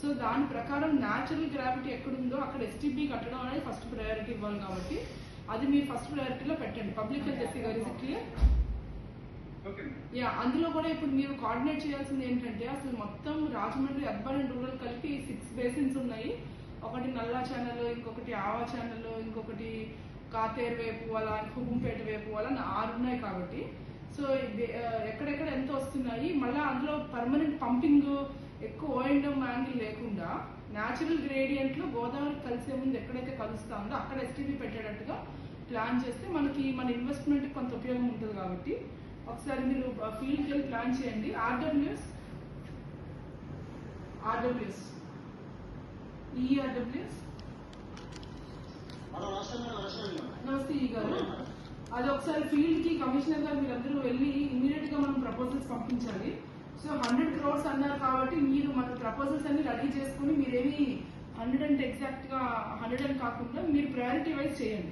So దాని ప్రకారం natural gravity ఎక్కడుందో అక్కడ ఎస్టీపీ కట్టడం అనేది ఫస్ట్ ప్రయారిటీ ఇవ్వాలి కాబట్టి అది మీరు ఫస్ట్ ప్రయారిటీలో పెట్టండి. పబ్లిక్ హెల్త్ ఎస్సీ గారు, ఇస్ క్లియర్? యా, అందులో కూడా ఇప్పుడు మీరు కోఆర్డినేట్ చేయాల్సింది ఏంటంటే అసలు మొత్తం రాజమండ్రి అర్బన్ అండ్ రూరల్ కలిపి 6 బేసిన్స్ ఉన్నాయి. ఒకటి నల్లా ఛానల్, ఇంకొకటి ఆవా ఛానల్, ఇంకొకటి కాతేరు వైపు అలా, హుకుంపేట వైపు అలా 6 ఉన్నాయి కాబట్టి సో ఎక్కడెక్కడ ఎంత వస్తున్నాయి, మళ్ళీ అందులో పర్మనెంట్ పంపింగ్ ఎక్కువ ఓఎండ్ఎం యాంగిల్ లేకుండా న్యాచురల్ గ్రేడియంట్ లో గోదావరి కలిసే ముందు ఎక్కడైతే కలుస్తా ఉందో అక్కడ ఎస్టీపీ పెట్టేటట్టుగా ప్లాన్ చేస్తే మనకి మన ఇన్వెస్ట్మెంట్ కొంత ఉపయోగం ఉంటుంది. కాబట్టి ఒకసారి మీరు ఫీల్డ్కి వెళ్ళి ప్లాన్ చేయండి. ఆర్డబ్ల్యూఎస్ నమస్తే ఈ గారు, అది ఒకసారి ఫీల్డ్ కి కమిషనర్ గారు మీరందరూ వెళ్ళి ఇమీడియట్ గా మనం ప్రపోజల్స్ పంపించాలి. సో 100 crores అన్నారు కాబట్టి మీరు మన ప్రపోజల్స్ అన్ని రెడీ చేసుకుని మీరేమి 100 అంటే ఎగ్జాక్ట్ గా 100 అని కాకుండా మీరు ప్రయారిటీ వైజ్ చేయండి.